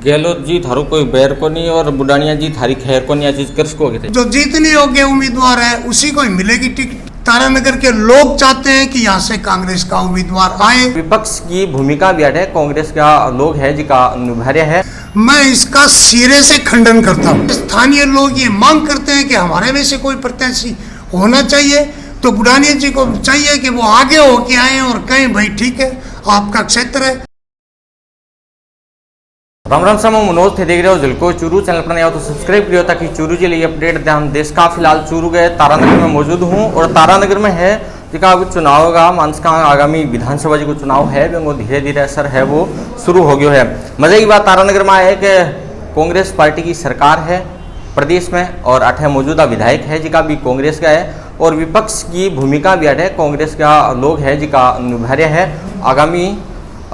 गहलोत जी थारो कोई बैर को नहीं और बुडानिया जी थारी खैर को नहीं, चीज कर सकोगे जो जीतने योग्य उम्मीदवार है उसी को ही मिलेगी टिकट। तारानगर के लोग चाहते हैं कि यहाँ से कांग्रेस का उम्मीदवार आए। विपक्ष की भूमिका भी है, कांग्रेस का लोग है जिका निभार्य है। मैं इसका सिरे से खंडन करता हूँ। स्थानीय लोग ये मांग करते हैं कि हमारे में से कोई प्रत्याशी होना चाहिए, तो बुडानिया जी को चाहिए कि वो आगे होके आए और कहें भाई ठीक है आपका क्षेत्र है। राम राम सामो मनोज थे देख रहे हो जिलको चूरू चैनल पर नया हो तो सब्सक्राइब करियो ताकि चूरू के लिए अपडेट दे। हम देश का फिलहाल चूरू गए तारानगर में मौजूद हूँ और तारानगर में है जिका चुनाव का मानस का आगामी विधानसभा जी को चुनाव है वो धीरे धीरे असर है वो शुरू हो गया है। मजे की बात तारानगर में है कि कांग्रेस पार्टी की सरकार है प्रदेश में और 8 मौजूदा विधायक है जिका भी कांग्रेस का है और विपक्ष की भूमिका भी है कांग्रेस का लोग है जिका निभार्य है। आगामी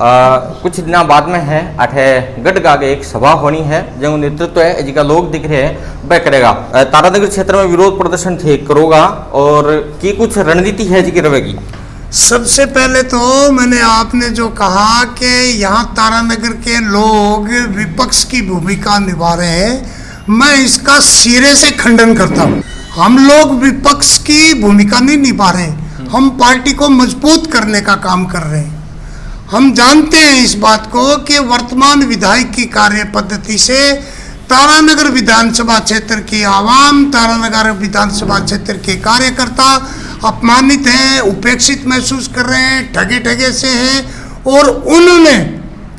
कुछ दिन बाद में है 8 गढ़ का एक सभा होनी है जो नेतृत्व है जिका लोग दिख रहे हैं वह करेगा। तारानगर क्षेत्र में विरोध प्रदर्शन थे करोगा और की कुछ रणनीति है जी की रहेगी। सबसे पहले तो मैंने आपने जो कहा कि यहाँ तारानगर के लोग विपक्ष की भूमिका निभा रहे हैं, मैं इसका सिरे से खंडन करता हूँ। हम लोग विपक्ष की भूमिका नहीं निभा रहे, हम पार्टी को मजबूत करने का काम कर रहे हैं। हम जानते हैं इस बात को कि वर्तमान विधायक की कार्य पद्धति से तारानगर विधानसभा क्षेत्र की आवाम, तारानगर विधानसभा क्षेत्र के कार्यकर्ता अपमानित हैं, उपेक्षित महसूस कर रहे हैं, ठगे ठगे से हैं और उन्होंने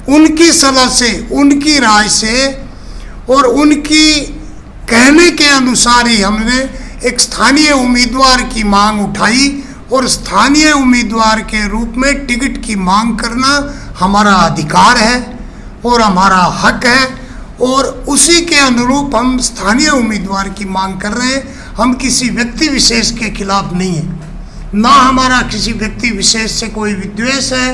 उनकी सलाह से, उनकी राय से और उनकी कहने के अनुसार ही हमने एक स्थानीय उम्मीदवार की मांग उठाई और स्थानीय उम्मीदवार के रूप में टिकट की मांग करना हमारा अधिकार है और हमारा हक है और उसी के अनुरूप हम स्थानीय उम्मीदवार की मांग कर रहे हैं। हम किसी व्यक्ति विशेष के खिलाफ नहीं है, ना हमारा किसी व्यक्ति विशेष से कोई विद्वेष है,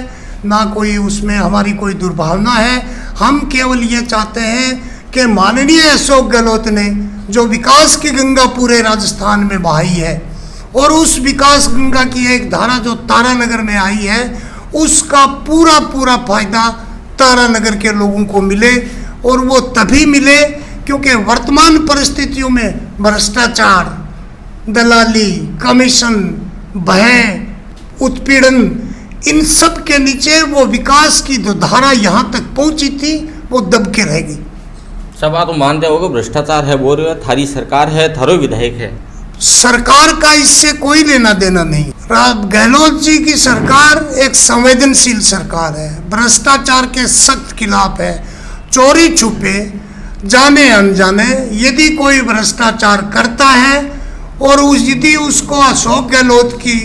ना कोई उसमें हमारी कोई दुर्भावना है। हम केवल ये चाहते हैं कि माननीय अशोक गहलोत ने जो विकास की गंगा पूरे राजस्थान में बहाई है और उस विकास गंगा की एक धारा जो तारानगर में आई है उसका पूरा पूरा फायदा तारानगर के लोगों को मिले और वो तभी मिले क्योंकि वर्तमान परिस्थितियों में भ्रष्टाचार, दलाली, कमीशन, भय, उत्पीड़न, इन सब के नीचे वो विकास की जो धारा यहाँ तक पहुँची थी वो दब के रहेगी। सब आप तो मानते हो कि भ्रष्टाचार है, बोल रहे हो थारी सरकार है, थारो विधायक है। सरकार का इससे कोई लेना देना नहीं। गहलोत जी की सरकार एक संवेदनशील सरकार है, भ्रष्टाचार के सख्त खिलाफ है। चोरी छुपे, जाने अनजाने यदि कोई भ्रष्टाचार करता है और यदि उसको अशोक गहलोत की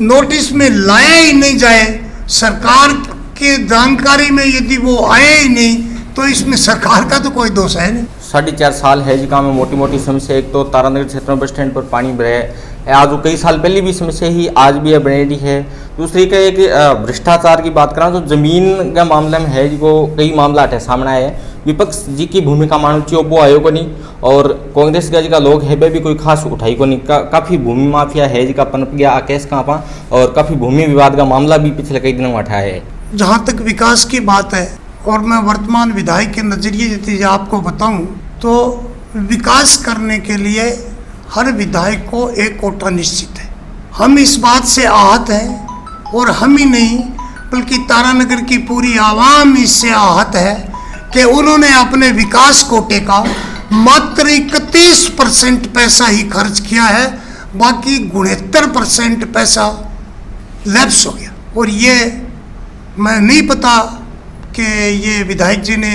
नोटिस में लाया ही नहीं जाए, सरकार के जानकारी में यदि वो आए ही नहीं, तो इसमें सरकार का तो कोई दोष है नहीं। 4.5 साल है जिका में मोटी मोटी समस्या, एक तो तारानगर क्षेत्र में बस स्टैंड पर पानी भरे है, आज कई साल पहले भी समस्या ही आज भी बनेडी है। दूसरी का एक भ्रष्टाचार की बात करा तो जमीन का मामले में है जो कई मामला है सामने आए। विपक्ष जी की भूमिका मानो चाहिए वो आयो को नहीं और कांग्रेस का जिका लोग है भी कोई खास उठाई को नहीं। काफ़ी भूमि माफिया है जिका पनप गया केस कहाँ पा और काफ़ी भूमि विवाद का मामला भी पिछले कई दिनों में उठाया है। जहाँ तक विकास की बात है और मैं वर्तमान विधायक के नज़रिए से आपको बताऊं तो विकास करने के लिए हर विधायक को एक कोटा निश्चित है। हम इस बात से आहत हैं और हम ही नहीं बल्कि तारानगर की पूरी आवाम इससे आहत है कि उन्होंने अपने विकास कोटे का मात्र 31% पैसा ही खर्च किया है, बाकी 69% पैसा लैप्स हो गया। और ये मैं नहीं पता कि ये विधायक जी ने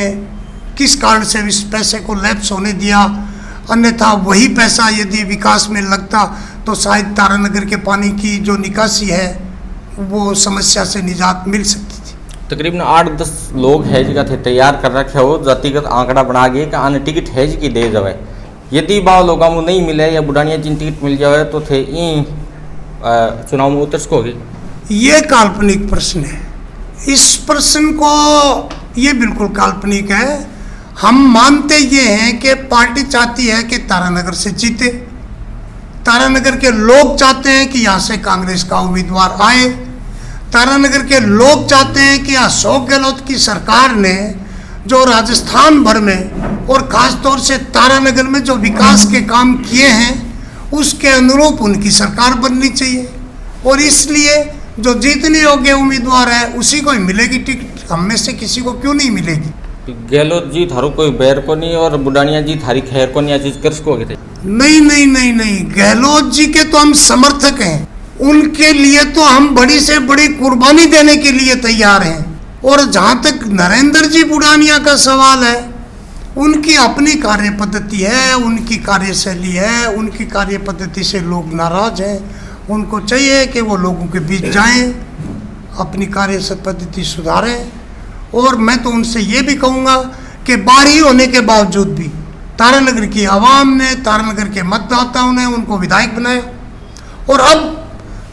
किस कारण से इस पैसे को लैप्स होने दिया, अन्यथा वही पैसा यदि विकास में लगता तो शायद तारानगर के पानी की जो निकासी है वो समस्या से निजात मिल सकती थी। तकरीबन 8-10 लोग है जिका थे तैयार कर रखे हो, जातिगत आंकड़ा बना गए कि आने टिकट है जी की दे जाए। यदि बाव लोगों को नहीं मिले या बुढ़ानिया जिन टिकट मिल जाए तो थे चुनाव में उतर सकोगे। ये काल्पनिक प्रश्न है, इस प्रश्न को ये बिल्कुल काल्पनिक है। हम मानते ये हैं कि पार्टी चाहती है कि तारानगर से जीते, तारानगर के लोग चाहते हैं कि यहाँ से कांग्रेस का उम्मीदवार आए, तारानगर के लोग चाहते हैं कि अशोक गहलोत की सरकार ने जो राजस्थान भर में और ख़ास तौर से तारानगर में जो विकास के काम किए हैं उसके अनुरूप उनकी सरकार बननी चाहिए। और इसलिए जो जीतने योग्य उम्मीदवार है उसी को ही मिलेगी टिकट, हम में से किसी को क्यों नहीं मिलेगी। गहलोत जी थारो कोई बैर को नहीं और बुडानिया जी थारी खैर को नहीं, आ चीज कर को थे। नहीं नहीं नहीं नहीं, गहलोत जी के तो हम समर्थक हैं, उनके लिए तो हम बड़ी से बड़ी कुर्बानी देने के लिए तैयार हैं। और जहाँ तक नरेंद्र जी बुडानिया का सवाल है, उनकी अपनी कार्य पद्धति है, उनकी कार्यशैली है, उनकी कार्य पद्धति से लोग नाराज हैं। उनको चाहिए कि वो लोगों के बीच जाएं, अपनी कार्य पद्धति सुधारें। और मैं तो उनसे ये भी कहूँगा कि बाहरी होने के बावजूद भी तारानगर की आवाम ने, तारानगर के मतदाताओं ने उनको विधायक बनाया। और अब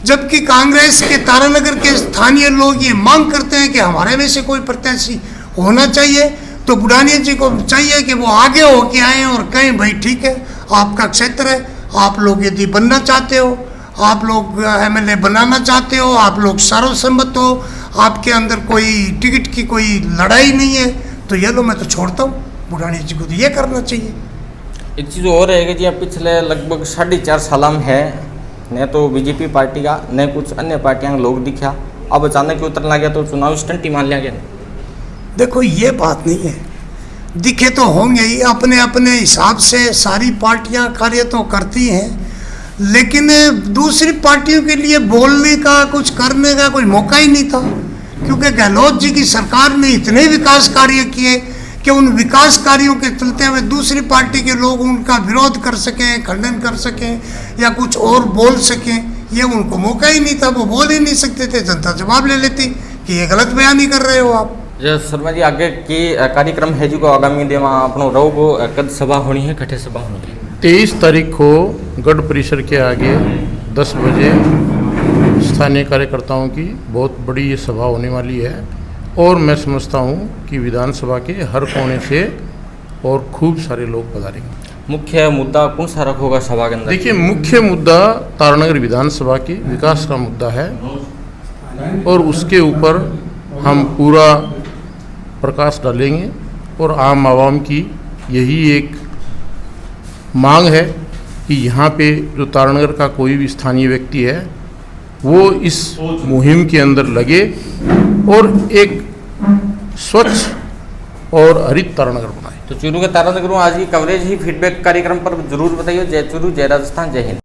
जबकि कांग्रेस के तारानगर के स्थानीय लोग ये मांग करते हैं कि हमारे में से कोई प्रत्याशी होना चाहिए, तो बुडानिया जी को चाहिए कि वो आगे होके आएँ और कहें भाई ठीक है, आपका क्षेत्र है, आप लोग यदि बनना चाहते हो, आप लोग एमएलए बनाना चाहते हो, आप लोग सर्वसम्मत हो, आपके अंदर कोई टिकट की कोई लड़ाई नहीं है, तो ये लो मैं तो छोड़ता हूँ। बुडानिया जी को तो ये करना चाहिए। एक चीज़ और है कि जी पिछले लगभग 4.5 साल में है न तो बीजेपी पार्टी का न कुछ अन्य पार्टियां के लोग दिखा, अब अचानक उतरने लग गया तो चुनाव स्टंट ही मान लिया गया। देखो ये बात नहीं है, दिखे तो होंगे ही, अपने अपने हिसाब से सारी पार्टियां कार्य तो करती हैं, लेकिन दूसरी पार्टियों के लिए बोलने का, कुछ करने का कोई मौका ही नहीं था। क्योंकि गहलोत जी की सरकार ने इतने विकास कार्य किए कि उन विकास कार्यों के चलते हुए दूसरी पार्टी के लोग उनका विरोध कर सकें, खंडन कर सकें या कुछ और बोल सकें, ये उनको मौका ही नहीं था। वो बोल ही नहीं सकते थे, जनता जवाब ले लेती कि ये गलत बयानी कर रहे हो आप। शर्मा जी आगे की कार्यक्रम है जी को आगामी दिन अपनो रहो कद सभा होनी है, कठे सभा होनी है? 23 तारीख को गढ़ परिसर के आगे 10 बजे स्थानीय कार्यकर्ताओं की बहुत बड़ी ये सभा होने वाली है। और मैं समझता हूँ कि विधानसभा के हर कोने से और खूब सारे लोग पधारेंगे। मुख्य मुद्दा कौन सा रखोगा सभा के अंदर? देखिए, मुख्य मुद्दा तारानगर विधानसभा के विकास का मुद्दा है और उसके ऊपर हम पूरा प्रकाश डालेंगे। और आम आवाम की यही एक मांग है कि यहाँ पे जो तारानगर का कोई भी स्थानीय व्यक्ति है वो इस मुहिम के अंदर लगे और एक स्वच्छ और हरित तारानगर बनाए। तो चूरू के तारानगर में आज की कवरेज ही फीडबैक कार्यक्रम पर जरूर बताइए। जय चूरू, जय राजस्थान, जय हिंद।